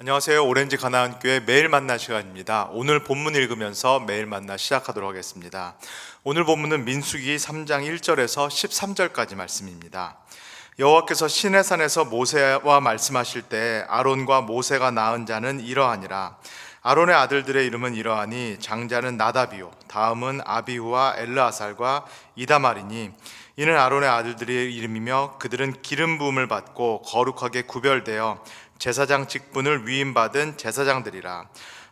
안녕하세요. 오렌지 가나안교회 매일 만나 시간입니다. 오늘 본문 읽으면서 매일 만나 시작하도록 하겠습니다. 오늘 본문은 민수기 3장 1절에서 13절까지 말씀입니다. 여호와께서 시내산에서 모세와 말씀하실 때 아론과 모세가 낳은 자는 이러하니라. 아론의 아들들의 이름은 이러하니 장자는 나답이요 다음은 아비후와 엘르아살과 이다말이니 이는 아론의 아들들의 이름이며 그들은 기름 부음을 받고 거룩하게 구별되어 제사장 직분을 위임받은 제사장들이라.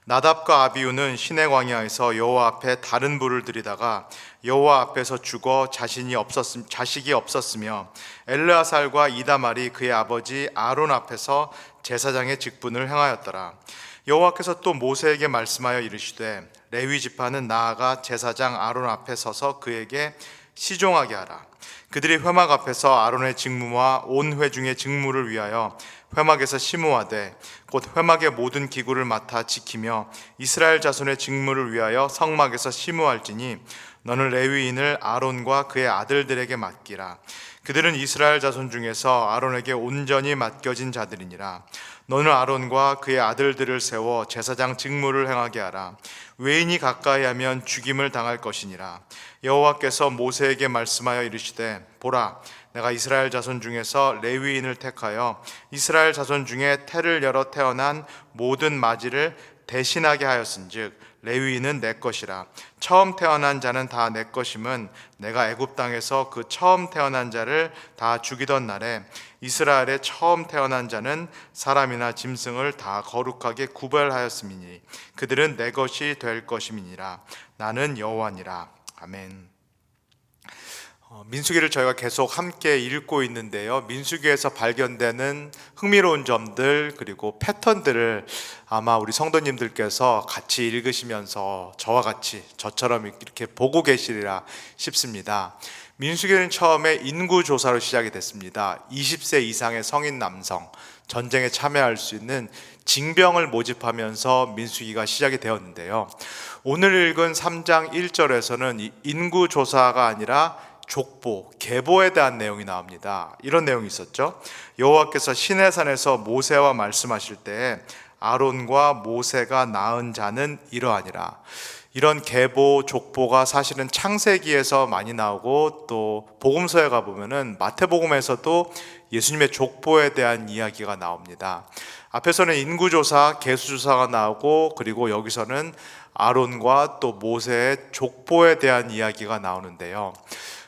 나답과 아비후는 시내 광야에서 여호와 앞에 다른 불을 들이다가 여호와 앞에서 죽어 자식이 없었으며 엘르아살과 이다말이 그의 아버지 아론 앞에서 제사장의 직분을 행하였더라. 여호와께서 또 모세에게 말씀하여 이르시되 레위 지파는 나아가 제사장 아론 앞에 서서 그에게 시종하게 하라. 그들이 회막 앞에서 아론의 직무와 온 회중의 직무를 위하여 회막에서 심우하되 곧 회막의 모든 기구를 맡아 지키며 이스라엘 자손의 직무를 위하여 성막에서 심우할지니 너는 레위인을 아론과 그의 아들들에게 맡기라. 그들은 이스라엘 자손 중에서 아론에게 온전히 맡겨진 자들이니라. 너는 아론과 그의 아들들을 세워 제사장 직무를 행하게 하라. 외인이 가까이 하면 죽임을 당할 것이니라. 여호와께서 모세에게 말씀하여 이르시되 보라, 내가 이스라엘 자손 중에서 레위인을 택하여 이스라엘 자손 중에 태를 열어 태어난 모든 마지를 대신하게 하였은즉 레위인은 내 것이라. 처음 태어난 자는 다 내 것임은 내가 애굽 땅에서 그 처음 태어난 자를 다 죽이던 날에 이스라엘의 처음 태어난 자는 사람이나 짐승을 다 거룩하게 구별하였음이니 그들은 내 것이 될 것임이니라. 나는 여호와니라. 아멘. 민수기를 저희가 계속 함께 읽고 있는데요, 민수기에서 발견되는 흥미로운 점들 그리고 패턴들을 아마 우리 성도님들께서 같이 읽으시면서 저처럼 이렇게 보고 계시리라 싶습니다. 민수기는 처음에 인구조사로 시작이 됐습니다. 20세 이상의 성인 남성, 전쟁에 참여할 수 있는 징병을 모집하면서 민수기가 시작이 되었는데요, 오늘 읽은 3장 1절에서는 인구조사가 아니라 족보, 계보에 대한 내용이 나옵니다. 이런 내용이 있었죠. 여호와께서 시내산에서 모세와 말씀하실 때 아론과 모세가 낳은 자는 이러하니라. 이런 계보, 족보가 사실은 창세기에서 많이 나오고 또 복음서에 가보면은 마태복음에서도 예수님의 족보에 대한 이야기가 나옵니다. 앞에서는 인구조사, 계수조사가 나오고 그리고 여기서는 아론과 또 모세의 족보에 대한 이야기가 나오는데요,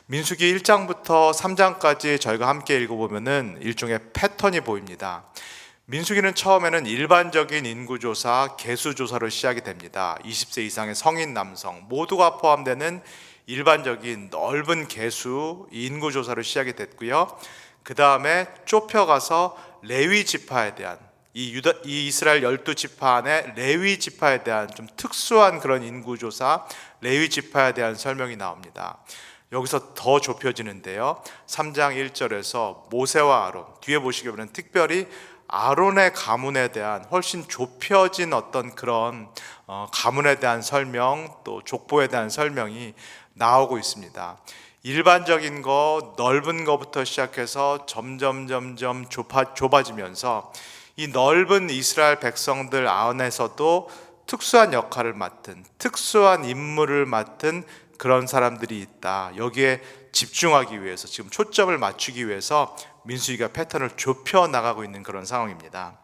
민수기 1장부터 3장까지 저희가 함께 읽어보면은 일종의 패턴이 보입니다. 민수기는 처음에는 일반적인 인구조사, 계수조사로 시작이 됩니다. 20세 이상의 성인 남성 모두가 포함되는 일반적인 넓은 계수, 인구조사로 시작이 됐고요, 그 다음에 좁혀가서 레위 지파에 대한 이 이스라엘 12지파 안에 레위 지파에 대한 좀 특수한 그런 인구조사, 레위 지파에 대한 설명이 나옵니다. 여기서 더 좁혀지는데요, 3장 1절에서 모세와 아론, 뒤에 보시게 되면 특별히 아론의 가문에 대한 훨씬 좁혀진 어떤 그런 가문에 대한 설명, 또 족보에 대한 설명이 나오고 있습니다. 일반적인 거, 넓은 거부터 시작해서 점점 좁아지면서 이 넓은 이스라엘 백성들 안에서도 특수한 역할을 맡은, 특수한 임무를 맡은 그런 사람들이 있다. 여기에 집중하기 위해서, 지금 초점을 맞추기 위해서 민수기가 패턴을 좁혀 나가고 있는 그런 상황입니다.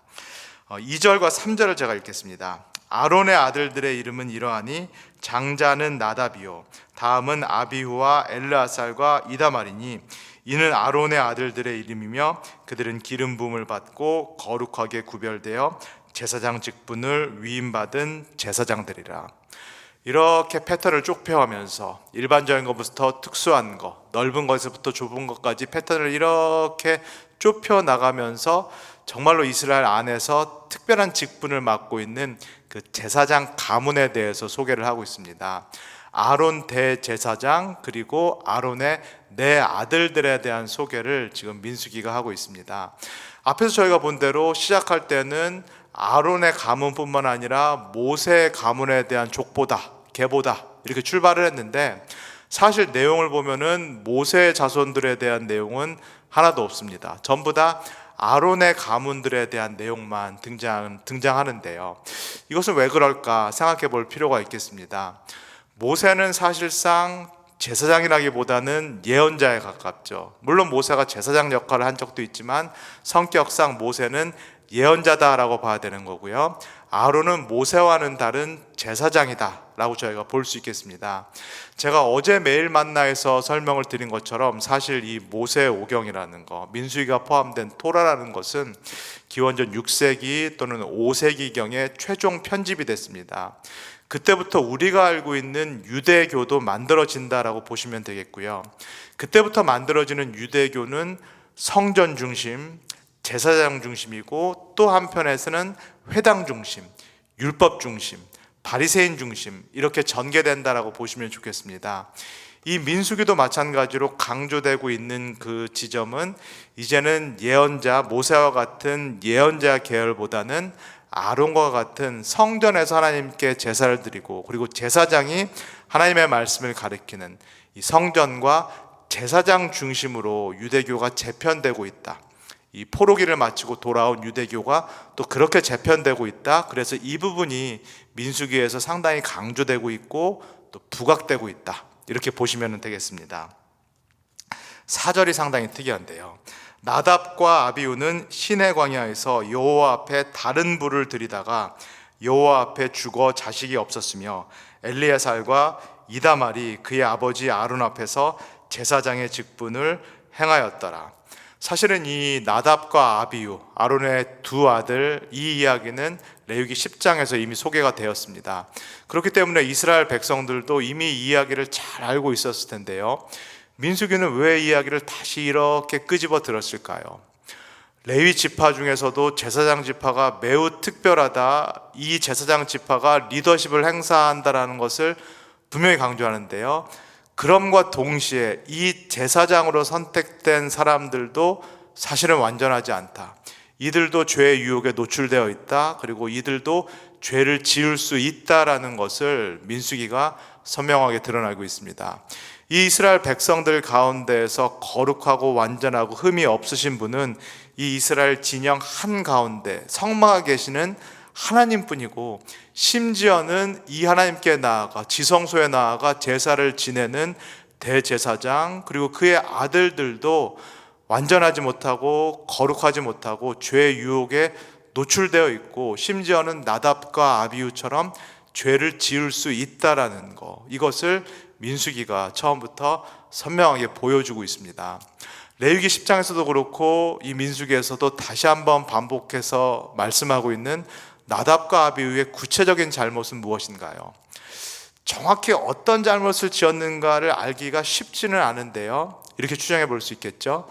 2절과 3절을 제가 읽겠습니다. 아론의 아들들의 이름은 이러하니 장자는 나답이요 다음은 아비후와 엘르아살과 이다말이니 이는 아론의 아들들의 이름이며 그들은 기름 부음을 받고 거룩하게 구별되어 제사장 직분을 위임받은 제사장들이라. 이렇게 패턴을 쭉 펴가면서 일반적인 것부터 특수한 것, 넓은 것에서부터 좁은 것까지 패턴을 이렇게 좁혀 나가면서 정말로 이스라엘 안에서 특별한 직분을 맡고 있는 그 제사장 가문에 대해서 소개를 하고 있습니다. 아론 대제사장 그리고 아론의 네 아들들에 대한 소개를 지금 민수기가 하고 있습니다. 앞에서 저희가 본 대로 시작할 때는 아론의 가문뿐만 아니라 모세의 가문에 대한 족보다, 계보다 이렇게 출발을 했는데 사실 내용을 보면은 모세의 자손들에 대한 내용은 하나도 없습니다. 전부 다 아론의 가문들에 대한 내용만 등장하는데요. 이것은 왜 그럴까 생각해 볼 필요가 있겠습니다. 모세는 사실상 제사장이라기보다는 예언자에 가깝죠. 물론 모세가 제사장 역할을 한 적도 있지만 성격상 모세는 예언자다라고 봐야 되는 거고요. 아론은 모세와는 다른 제사장이다 라고 저희가 볼 수 있겠습니다. 제가 어제 매일 만나에서 설명을 드린 것처럼 사실 이 모세 오경이라는 거, 민수기가 포함된 토라라는 것은 기원전 6세기 또는 5세기경에 최종 편집이 됐습니다. 그때부터 우리가 알고 있는 유대교도 만들어진다라고 보시면 되겠고요. 그때부터 만들어지는 유대교는 성전 중심, 제사장 중심이고 또 한편에서는 회당 중심, 율법 중심, 바리새인 중심 이렇게 전개된다라고 보시면 좋겠습니다. 이 민수기도 마찬가지로 강조되고 있는 그 지점은 이제는 예언자 모세와 같은 예언자 계열보다는 아론과 같은 성전에서 하나님께 제사를 드리고 그리고 제사장이 하나님의 말씀을 가리키는 이 성전과 제사장 중심으로 유대교가 재편되고 있다. 이 포로기를 마치고 돌아온 유대교가 또 그렇게 재편되고 있다. 그래서 이 부분이 민수기에서 상당히 강조되고 있고 또 부각되고 있다. 이렇게 보시면 되겠습니다. 4절이 상당히 특이한데요. 나답과 아비후는 시내 광야에서 여호와 앞에 다른 불을 들이다가 여호와 앞에 죽어 자식이 없었으며 엘리야살과 이다말이 그의 아버지 아론 앞에서 제사장의 직분을 행하였더라. 사실은 이 나답과 아비후, 아론의 두 아들, 이 이야기는 레위기 10장에서 이미 소개가 되었습니다. 그렇기 때문에 이스라엘 백성들도 이미 이 이야기를 잘 알고 있었을 텐데요. 민수기는 왜 이야기를 다시 이렇게 끄집어 들었을까요? 레위 지파 중에서도 제사장 지파가 매우 특별하다, 이 제사장 지파가 리더십을 행사한다라는 것을 분명히 강조하는데요. 그럼과 동시에 이 제사장으로 선택된 사람들도 사실은 완전하지 않다. 이들도 죄의 유혹에 노출되어 있다. 그리고 이들도 죄를 지을 수 있다라는 것을 민수기가 선명하게 드러나고 있습니다. 이 이스라엘 백성들 가운데에서 거룩하고 완전하고 흠이 없으신 분은 이 이스라엘 진영 한가운데 성막에 계시는 하나님뿐이고, 심지어는 이 하나님께 나아가 지성소에 나아가 제사를 지내는 대제사장 그리고 그의 아들들도 완전하지 못하고 거룩하지 못하고 죄의 유혹에 노출되어 있고, 심지어는 나답과 아비후처럼 죄를 지을 수 있다라는 거, 이것을 민수기가 처음부터 선명하게 보여주고 있습니다. 레위기 10장에서도 그렇고 이 민수기에서도 다시 한번 반복해서 말씀하고 있는 나답과 아비후의 구체적인 잘못은 무엇인가요? 정확히 어떤 잘못을 지었는가를 알기가 쉽지는 않은데요, 이렇게 추정해 볼 수 있겠죠.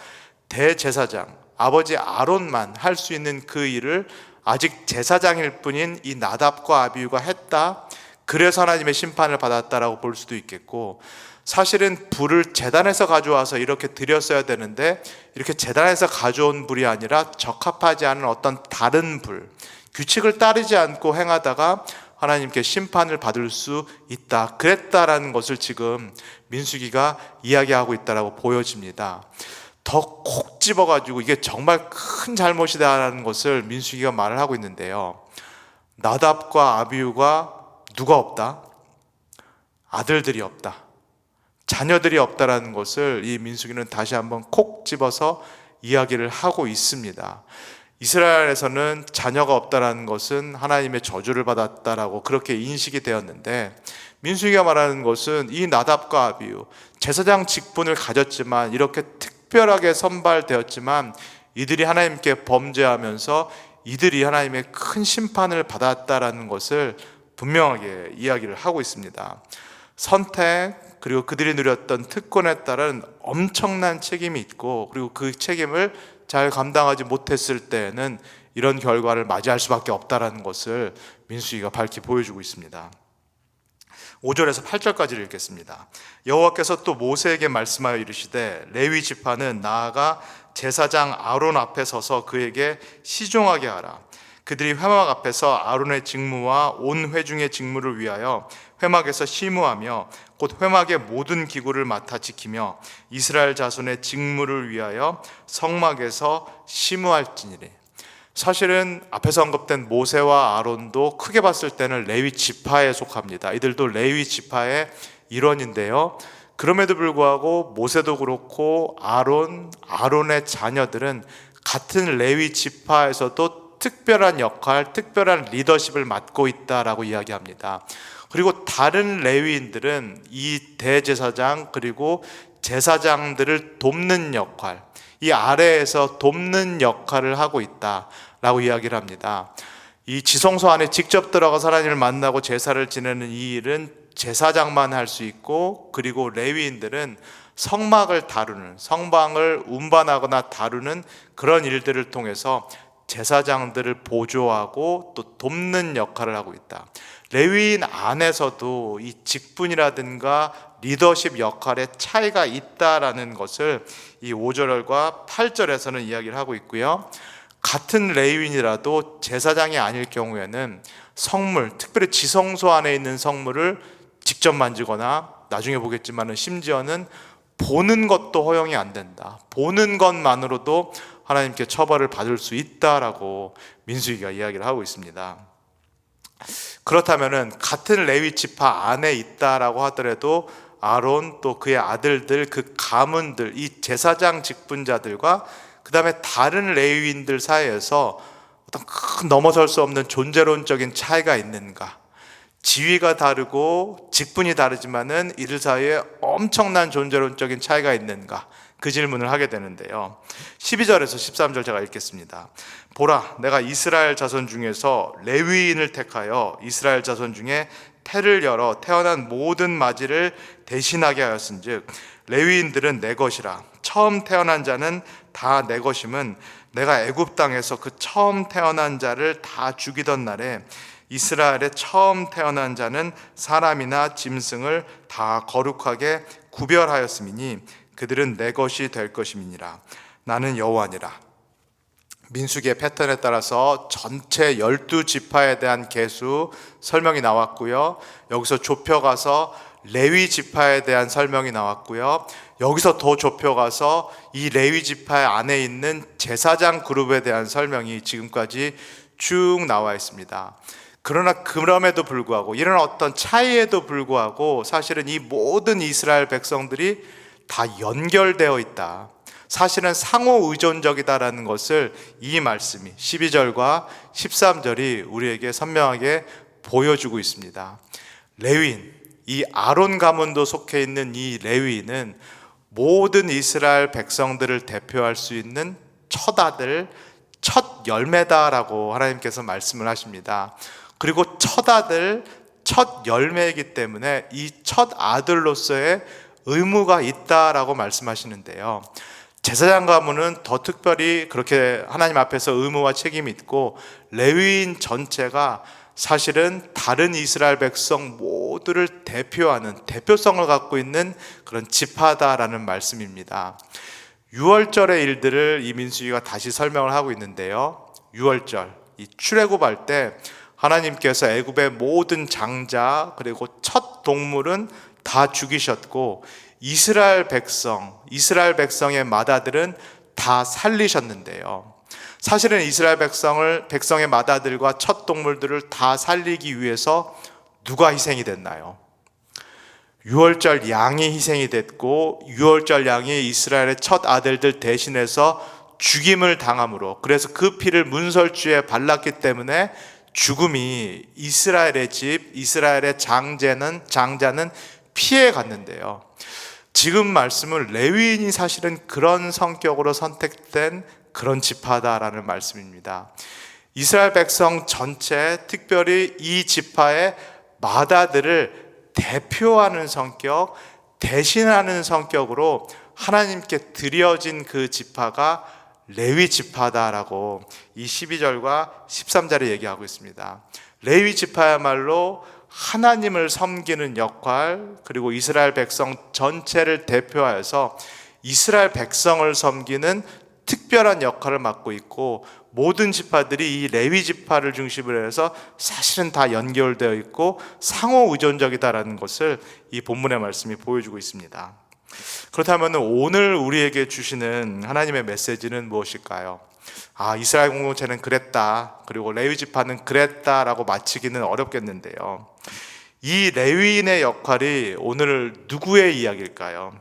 대제사장, 아버지 아론만 할 수 있는 그 일을 아직 제사장일 뿐인 이 나답과 아비후가 했다, 그래서 하나님의 심판을 받았다라고 볼 수도 있겠고, 사실은 불을 제단에서 가져와서 이렇게 드렸어야 되는데 이렇게 제단에서 가져온 불이 아니라 적합하지 않은 어떤 다른 불, 규칙을 따르지 않고 행하다가 하나님께 심판을 받을 수 있다, 그랬다라는 것을 지금 민수기가 이야기하고 있다라고 보여집니다. 더 콕 집어가지고 이게 정말 큰 잘못이다라는 것을 민수기가 말을 하고 있는데요, 나답과 아비후가 누가 없다? 아들들이 없다, 자녀들이 없다라는 것을 이 민수기는 다시 한번 콕 집어서 이야기를 하고 있습니다. 이스라엘에서는 자녀가 없다라는 것은 하나님의 저주를 받았다라고 그렇게 인식이 되었는데, 민수기가 말하는 것은 이 나답과 아비후, 제사장 직분을 가졌지만 이렇게 특별하게 선발되었지만 이들이 하나님께 범죄하면서 이들이 하나님의 큰 심판을 받았다라는 것을 분명하게 이야기를 하고 있습니다. 선택 그리고 그들이 누렸던 특권에 따른 엄청난 책임이 있고, 그리고 그 책임을 잘 감당하지 못했을 때는 이런 결과를 맞이할 수밖에 없다라는 것을 민수기가 밝히 보여주고 있습니다. 5절에서 8절까지를 읽겠습니다. 여호와께서 또 모세에게 말씀하여 이르시되 레위 지파는 나아가 제사장 아론 앞에 서서 그에게 시종하게 하라. 그들이 회막 앞에서 아론의 직무와 온 회중의 직무를 위하여 회막에서 심우하며 곧 회막의 모든 기구를 맡아 지키며 이스라엘 자손의 직무를 위하여 성막에서 심우할지니라. 사실은 앞에서 언급된 모세와 아론도 크게 봤을 때는 레위 지파에 속합니다. 이들도 레위 지파의 일원인데요. 그럼에도 불구하고 모세도 그렇고 아론의 자녀들은 같은 레위 지파에서도 특별한 역할, 특별한 리더십을 맡고 있다라고 이야기합니다. 그리고 다른 레위인들은 이 대제사장 그리고 제사장들을 돕는 역할, 이 아래에서 돕는 역할을 하고 있다라고 이야기를 합니다. 이 지성소 안에 직접 들어가서 하나님을 만나고 제사를 지내는 이 일은 제사장만 할 수 있고, 그리고 레위인들은 성막을 다루는, 성방을 운반하거나 다루는 그런 일들을 통해서 제사장들을 보조하고 또 돕는 역할을 하고 있다. 레위인 안에서도 이 직분이라든가 리더십 역할에 차이가 있다라는 것을 이 5절과 8절에서는 이야기를 하고 있고요. 같은 레위인이라도 제사장이 아닐 경우에는 성물, 특별히 지성소 안에 있는 성물을 직접 만지거나, 나중에 보겠지만 심지어는 보는 것도 허용이 안 된다. 보는 것만으로도 하나님께 처벌을 받을 수 있다라고 민수기가 이야기를 하고 있습니다. 그렇다면은 같은 레위 지파 안에 있다라고 하더라도 아론 또 그의 아들들, 그 가문들, 이 제사장 직분자들과 그 다음에 다른 레위인들 사이에서 어떤 큰 넘어설 수 없는 존재론적인 차이가 있는가? 지위가 다르고 직분이 다르지만은 이들 사이에 엄청난 존재론적인 차이가 있는가? 그 질문을 하게 되는데요. 12절에서 13절 제가 읽겠습니다. 보라, 내가 이스라엘 자손 중에서 레위인을 택하여 이스라엘 자손 중에 태를 열어 태어난 모든 마지를 대신하게 하였은즉 레위인들은 내 것이라. 처음 태어난 자는 다 내 것임은 내가 애굽 땅에서 그 처음 태어난 자를 다 죽이던 날에 이스라엘의 처음 태어난 자는 사람이나 짐승을 다 거룩하게 구별하였음이니 그들은 내 것이 될 것임이니라. 나는 여호와니라. 민수기의 패턴에 따라서 전체 12지파에 대한 계수 설명이 나왔고요. 여기서 좁혀가서 레위 지파에 대한 설명이 나왔고요. 여기서 더 좁혀가서 이 레위 지파 안에 있는 제사장 그룹에 대한 설명이 지금까지 쭉 나와 있습니다. 그러나 그럼에도 불구하고, 이런 어떤 차이에도 불구하고 사실은 이 모든 이스라엘 백성들이 다 연결되어 있다. 사실은 상호 의존적이다라는 것을 이 말씀이 12절과 13절이 우리에게 선명하게 보여주고 있습니다. 레위인, 이 아론 가문도 속해 있는 이 레위인은 모든 이스라엘 백성들을 대표할 수 있는 첫 아들, 첫 열매다라고 하나님께서 말씀을 하십니다. 그리고 첫 아들, 첫 열매이기 때문에 이 첫 아들로서의 의무가 있다라고 말씀하시는데요. 제사장 가문은 더 특별히 그렇게 하나님 앞에서 의무와 책임이 있고, 레위인 전체가 사실은 다른 이스라엘 백성 모두를 대표하는, 대표성을 갖고 있는 그런 지파다라는 말씀입니다. 6월절의 일들을 이 민수기가 다시 설명을 하고 있는데요. 6월절, 이 출애굽할 때 하나님께서 애굽의 모든 장자 그리고 첫 동물은 다 죽이셨고, 이스라엘 백성의 맏아들은 다 살리셨는데요. 사실은 이스라엘 백성의 맏아들과 첫 동물들을 다 살리기 위해서 누가 희생이 됐나요? 6월절 양이 희생이 됐고, 6월절 양이 이스라엘의 첫 아들들 대신해서 죽임을 당함으로, 그래서 그 피를 문설주에 발랐기 때문에 죽음이 이스라엘의 집, 이스라엘의 장자는 피해 갔는데요. 지금 말씀은 레위인이 사실은 그런 성격으로 선택된 그런 지파다라는 말씀입니다. 이스라엘 백성 전체, 특별히 이 지파의 맏아들을 대표하는 성격, 대신하는 성격으로 하나님께 드려진 그 지파가 레위 지파다라고 이 12절과 13절에 얘기하고 있습니다. 레위 지파야말로 하나님을 섬기는 역할, 그리고 이스라엘 백성 전체를 대표하여서 이스라엘 백성을 섬기는 특별한 역할을 맡고 있고, 모든 지파들이 이 레위 지파를 중심으로 해서 사실은 다 연결되어 있고 상호 의존적이다라는 것을 이 본문의 말씀이 보여주고 있습니다. 그렇다면 오늘 우리에게 주시는 하나님의 메시지는 무엇일까요? 이스라엘 공동체는 그랬다, 그리고 레위 지파는 그랬다라고 마치기는 어렵겠는데요, 이 레위인의 역할이 오늘 누구의 이야기일까요?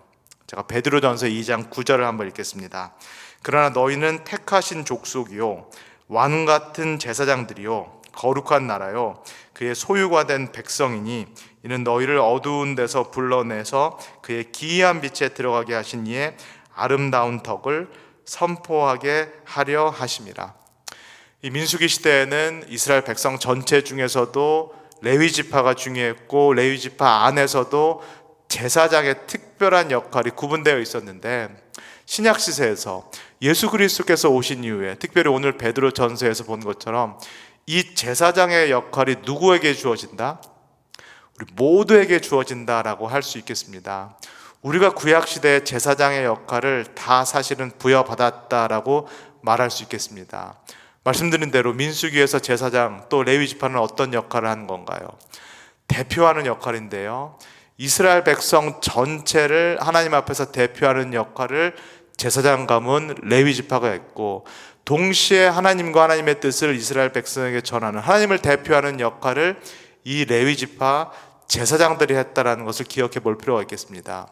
제가 베드로전서 2장 9절을 한번 읽겠습니다. 그러나 너희는 택하신 족속이요 왕 같은 제사장들이요 거룩한 나라요 그의 소유가 된 백성이니 이는 너희를 어두운 데서 불러내서 그의 기이한 빛에 들어가게 하신 이의 아름다운 덕을 선포하게 하려 하심이라. 이 민수기 시대에는 이스라엘 백성 전체 중에서도 레위 지파가 중요했고 레위 지파 안에서도 제사장의 특별한 역할이 구분되어 있었는데, 신약 시대에서 예수 그리스도께서 오신 이후에 특별히 오늘 베드로 전서에서 본 것처럼 이 제사장의 역할이 누구에게 주어진다? 우리 모두에게 주어진다라고 할 수 있겠습니다. 우리가 구약 시대의 제사장의 역할을 다 사실은 부여받았다라고 말할 수 있겠습니다. 말씀드린 대로 민수기에서 제사장 또 레위 지파는 어떤 역할을 하는 건가요? 대표하는 역할인데요, 이스라엘 백성 전체를 하나님 앞에서 대표하는 역할을 제사장 가문 레위 지파가 했고, 동시에 하나님과 하나님의 뜻을 이스라엘 백성에게 전하는 하나님을 대표하는 역할을 이 레위 지파 제사장들이 했다라는 것을 기억해 볼 필요가 있겠습니다.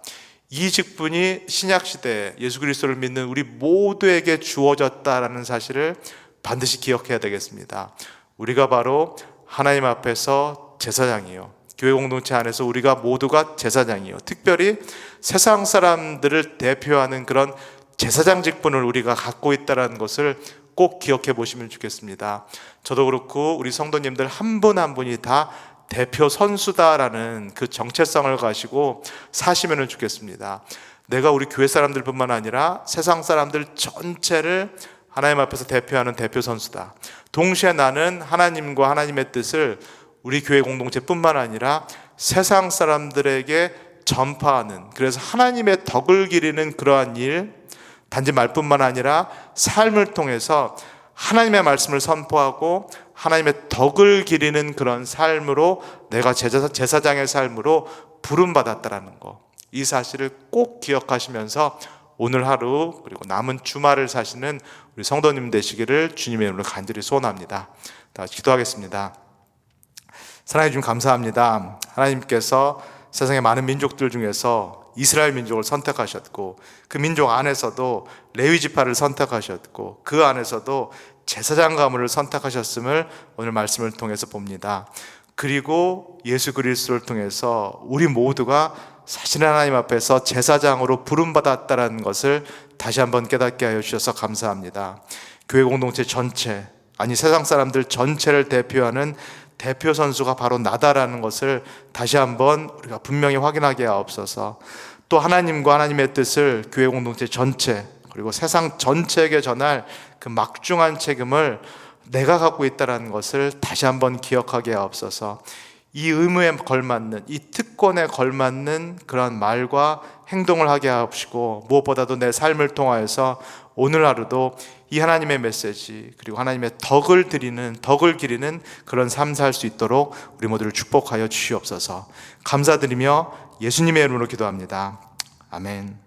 이 직분이 신약 시대에 예수 그리스도를 믿는 우리 모두에게 주어졌다라는 사실을 반드시 기억해야 되겠습니다. 우리가 바로 하나님 앞에서 제사장이요, 교회 공동체 안에서 우리가 모두가 제사장이요, 특별히 세상 사람들을 대표하는 그런 제사장 직분을 우리가 갖고 있다는 것을 꼭 기억해 보시면 좋겠습니다. 저도 그렇고 우리 성도님들 한 분 한 분이 다 대표 선수다라는 그 정체성을 가지고 사시면 좋겠습니다. 내가 우리 교회 사람들뿐만 아니라 세상 사람들 전체를 하나님 앞에서 대표하는 대표 선수다. 동시에 나는 하나님과 하나님의 뜻을 우리 교회 공동체뿐만 아니라 세상 사람들에게 전파하는, 그래서 하나님의 덕을 기리는 그러한 일, 단지 말뿐만 아니라 삶을 통해서 하나님의 말씀을 선포하고 하나님의 덕을 기리는 그런 삶으로 내가 제사장의 삶으로 부름받았다라는 것, 이 사실을 꼭 기억하시면서 오늘 하루 그리고 남은 주말을 사시는 우리 성도님 되시기를 주님의 이름으로 간절히 소원합니다. 다 같이 기도하겠습니다. 사랑해 주님 감사합니다. 하나님께서 세상의 많은 민족들 중에서 이스라엘 민족을 선택하셨고, 그 민족 안에서도 레위 지파를 선택하셨고, 그 안에서도 제사장 가문을 선택하셨음을 오늘 말씀을 통해서 봅니다. 그리고 예수 그리스도를 통해서 우리 모두가 사실 하나님 앞에서 제사장으로 부름받았다는 것을 다시 한번 깨닫게 하여 주셔서 감사합니다. 교회 공동체 전체, 아니 세상 사람들 전체를 대표하는 대표 선수가 바로 나다라는 것을 다시 한번 우리가 분명히 확인하게 하옵소서. 또 하나님과 하나님의 뜻을 교회 공동체 전체 그리고 세상 전체에게 전할 그 막중한 책임을 내가 갖고 있다는 것을 다시 한번 기억하게 하옵소서. 이 의무에 걸맞는, 이 특권에 걸맞는 그런 말과 행동을 하게 하옵시고, 무엇보다도 내 삶을 통하여서 오늘 하루도 이 하나님의 메시지 그리고 하나님의 덕을 기리는 그런 삶 살 수 있도록 우리 모두를 축복하여 주시옵소서. 감사드리며 예수님의 이름으로 기도합니다. 아멘.